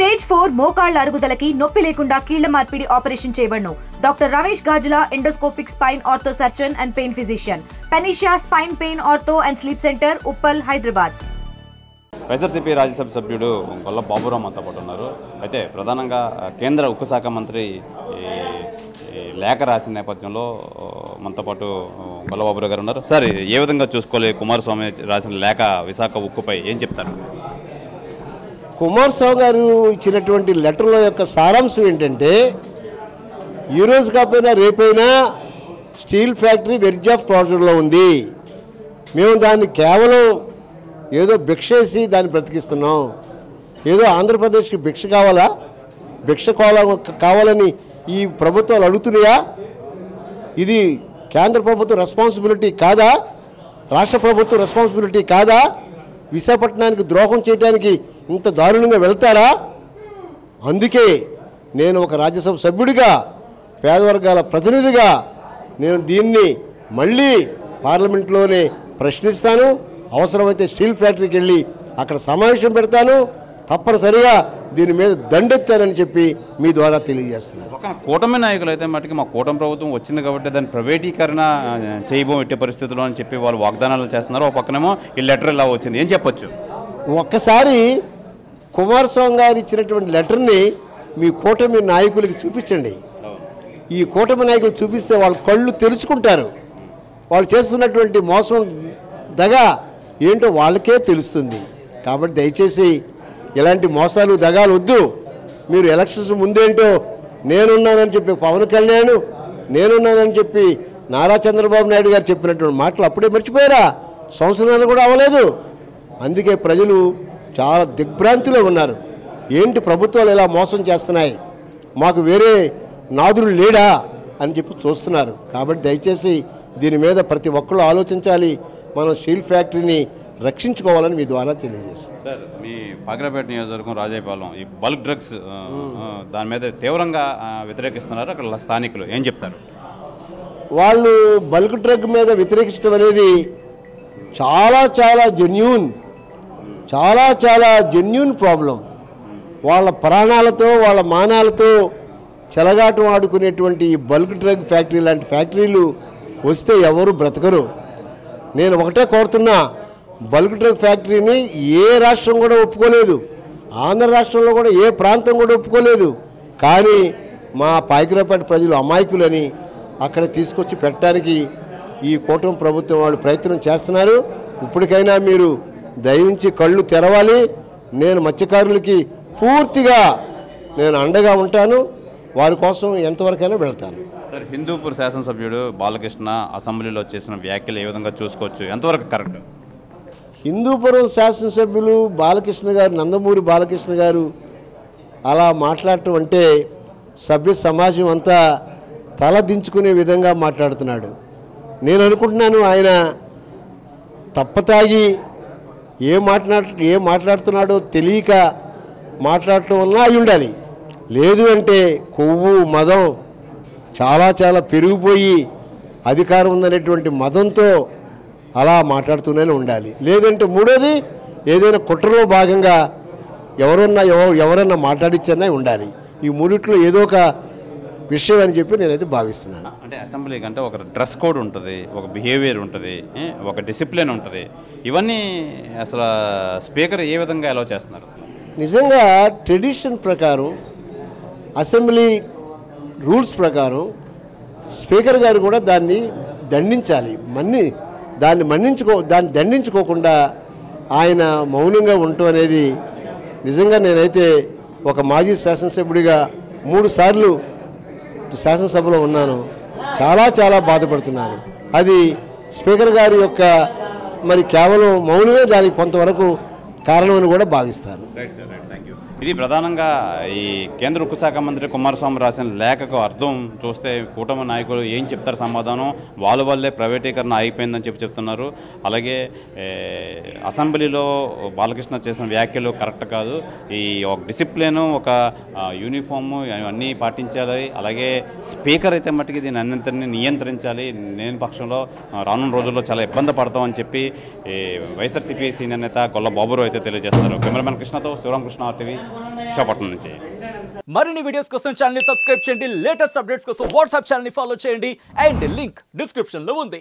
Stage 4 మోకాళ్ల అరుగుదలకి నొప్పి లేకుండా కీళ్ల మార్పిడి ఆపరేషన్ చేయబడును. Doctor Ramesh Gajula, endoscopic spine ortho surgeon and pain physician, Panacea spine pain ortho and sleep centre, Uppal, Hyderabad. YSRCP Rajya Sabha Golla Baburao మనతో పాటు ఉన్నారు. అయితే ప్రధానంగా కేంద్ర ఉక్కు శాఖ మంత్రి లేఖ రాసిన నేపథ్యంలో మనతో పాటు గొల్ల బాబురావు గారు ఉన్నారు. సార్, ఏ విధంగా చూసుకోవాలి కుమారస్వామి రాసిన లేఖ విశాఖ ఉక్కుపై ఏం చెప్తారు? కుమారస్వామి గారు ఇచ్చినటువంటి లెటర్ల యొక్క సారాంశం ఏంటంటే, ఈరోజు కాకపోయినా రేపైనా స్టీల్ ఫ్యాక్టరీ వెర్జ్ ఆఫ్ క్లోజర్లో ఉంది. మేము దాన్ని కేవలం ఏదో భిక్షేసి దాన్ని బ్రతికిస్తున్నాం. ఏదో ఆంధ్రప్రదేశ్కి భిక్ష కావాలా, భిక్ష కావాలని ఈ ప్రభుత్వాలు అడుగుతున్నాయా? ఇది కేంద్ర ప్రభుత్వ రెస్పాన్సిబిలిటీ కాదా? రాష్ట్ర ప్రభుత్వ రెస్పాన్సిబిలిటీ కాదా? విశాఖపట్నానికి ద్రోహం చేయడానికి ఇంత దారుణంగా వెళ్తారా? అందుకే నేను ఒక రాజ్యసభ సభ్యుడిగా, పేదవర్గాల ప్రతినిధిగా నేను దీన్ని మళ్ళీ పార్లమెంట్లోనే ప్రశ్నిస్తాను. అవసరమైతే స్టీల్ ఫ్యాక్టరీకి వెళ్ళి అక్కడ సమావేశం పెడతాను. తప్పనిసరిగా దీని మీద దండెత్తానని చెప్పి మీ ద్వారా తెలియజేస్తున్నాను. ఒక కూటమి నాయకులు అయితే మటుకు మా కూటమి ప్రభుత్వం వచ్చింది కాబట్టి దాన్ని ప్రైవేటీకరణ చేయబోం ఎట్టి పరిస్థితుల్లో అని చెప్పి వాళ్ళు వాగ్దానాలు చేస్తున్నారు. ఒక పక్కనేమో ఈ లెటర్ ఇలా వచ్చింది, ఏం చెప్పొచ్చు? ఒక్కసారి కుమారస్వామి గారు ఇచ్చినటువంటి లెటర్ని మీ కూటమి నాయకులకి చూపించండి. ఈ కూటమి నాయకులు చూపిస్తే వాళ్ళ కళ్ళు తెరుచుకుంటారు. వాళ్ళు చేస్తున్నటువంటి మోసం దగా ఏంటో వాళ్ళకే తెలుస్తుంది. కాబట్టి దయచేసి ఇలాంటి మోసాలు దగాలు వద్దు. మీరు ఎలక్షన్స్ ముందేంటో నేనున్నానని చెప్పి పవన్ కళ్యాణ్, నేనున్నానని చెప్పి నారా చంద్రబాబు నాయుడు గారు చెప్పినటువంటి మాటలు అప్పుడే మర్చిపోయారా? సంవత్సరాలు కూడా అవ్వలేదు. అందుకే ప్రజలు చాలా దిగ్భ్రాంతిలో ఉన్నారు. ఏంటి ప్రభుత్వాలు ఇలా మోసం చేస్తున్నాయి, మాకు వేరే నాదులు లేడా అని చెప్పి చూస్తున్నారు. కాబట్టి దయచేసి దీని మీద ప్రతి ఒక్కళ్ళు ఆలోచించాలి. మనం స్టీల్ ఫ్యాక్టరీని రక్షించుకోవాలని మీ ద్వారా తెలియజేస్తాం. సార్, మీ పాకిరాపేట నియోజకవర్గం రాజాయపాలెం ఈ బల్క్ డ్రగ్స్ దాని మీద తీవ్రంగా వ్యతిరేకిస్తున్నారు అక్కడ స్థానికులు, ఏం చెప్తారు? వాళ్ళు బల్క్ డ్రగ్ మీద వ్యతిరేకించడం అనేది చాలా చాలా జెన్యూన్ ప్రాబ్లం. వాళ్ళ ప్రాణాలతో వాళ్ళ మానాలతో చెలగాటం ఆడుకునేటువంటి ఈ బల్క్ డ్రగ్ ఫ్యాక్టరీ లాంటి ఫ్యాక్టరీలు వస్తే ఎవరు బ్రతకరు. నేను ఒకటే కోరుతున్నా, బల్క్ డ్రగ్ ఫ్యాక్టరీని ఏ రాష్ట్రం కూడా ఒప్పుకోలేదు, ఆంధ్ర రాష్ట్రంలో కూడా ఏ ప్రాంతం కూడా ఒప్పుకోలేదు. కానీ మా పాకిరాపేట ప్రజలు అమాయకులని అక్కడ తీసుకొచ్చి పెట్టడానికి ఈ కూటమి ప్రభుత్వం వాళ్ళు ప్రయత్నం చేస్తున్నారు. ఇప్పటికైనా మీరు దయించి కళ్ళు తెరవాలి. నేను మత్స్యకారులకి పూర్తిగా నేను అండగా ఉంటాను. వారి కోసం ఎంతవరకైనా వెళ్తాను. సార్, హిందూపూర్ శాసనసభ్యుడు బాలకృష్ణ అసెంబ్లీలో చేసిన వ్యాఖ్యలు ఏ విధంగా చూసుకోవచ్చు, ఎంతవరకు కరెక్ట్? హిందూపురం శాసనసభ్యులు బాలకృష్ణ గారు, నందమూరి బాలకృష్ణ గారు అలా మాట్లాడటం అంటే సభ్య సమాజం అంతా తల దించుకునే విధంగా మాట్లాడుతున్నాడు. నేను అనుకుంటున్నాను ఆయన తప్పతాగి ఏ మాట్లాడుతున్నాడో తెలియక మాట్లాడటం వల్ల అయి ఉండాలి. లేదు అంటే కొవ్వు మదం చాలా పెరిగిపోయి అధికారం ఉందనేటువంటి మదంతో అలా మాట్లాడుతూనే ఉండాలి. లేదంటే మూడోది ఏదైనా కుట్రలో భాగంగా ఎవరన్నా మాట్లాడిచ్చనే ఉండాలి. ఈ మూడిట్లో ఏదో ఒక విషయం అని చెప్పి నేనైతే భావిస్తున్నాను. అంటే అసెంబ్లీ కంటే ఒక డ్రెస్ కోడ్ ఉంటుంది, ఒక బిహేవియర్ ఉంటుంది, ఒక డిసిప్లిన్ ఉంటుంది. ఇవన్నీ అసలు స్పీకర్ ఏ విధంగా అలౌ చేస్తున్నారు? నిజంగా ట్రెడిషన్ ప్రకారం, అసెంబ్లీ రూల్స్ ప్రకారం స్పీకర్ గారు కూడా దాన్ని దండించాలి. దాన్ని దండించుకోకుండా ఆయన మౌనంగా ఉండటం అనేది నిజంగా నేనైతే ఒక మాజీ శాసనసభ్యుడిగా 3 సార్లు శాసనసభలో ఉన్నాను. చాలా బాధపడుతున్నాను. అది స్పీకర్ గారి యొక్క మరి కేవలం మౌనమే దానికి కొంతవరకు కారణమని కూడా భావిస్తాను. ఇది ప్రధానంగా ఈ కేంద్ర ఉక్కు శాఖ మంత్రి కుమారస్వామి రాసిన లేఖకు అర్థం చూస్తే కూటమి నాయకులు ఏం చెప్తారు సమాధానం? వాళ్ళ వల్లే ప్రైవేటీకరణ అయిపోయిందని చెప్తున్నారు. అలాగే అసెంబ్లీలో బాలకృష్ణ చేసిన వ్యాఖ్యలు కరెక్ట్ కాదు, ఈ ఒక డిసిప్లిన్, ఒక యూనిఫాము ఇవన్నీ పాటించాలి. అలాగే స్పీకర్ అయితే మట్టుకు దీన్ని అన్నింటినీ నియంత్రించాలి. లేని పక్షంలో రానున్న రోజుల్లో చాలా ఇబ్బంది పడతామని చెప్పి వైఎస్ఆర్సీపీ సీనియర్ నేత గొల్ల బాబురావు అయితే తెలియజేస్తారు. కెమెరామెన్ కృష్ణతో శివరామకృష్ణ RTV విశాఖపట్నం నుంచి. మరిన్ని వీడియోస్ కోసం ఛానల్ ని సబ్స్క్రైబ్ చేయండి, లేటెస్ట్ అప్డేట్స్ కోసం వాట్సాప్ ఛానల్ ని ఫాలో చేయండి అండ్ లింక్ డిస్క్రిప్షన్ లో ఉంది.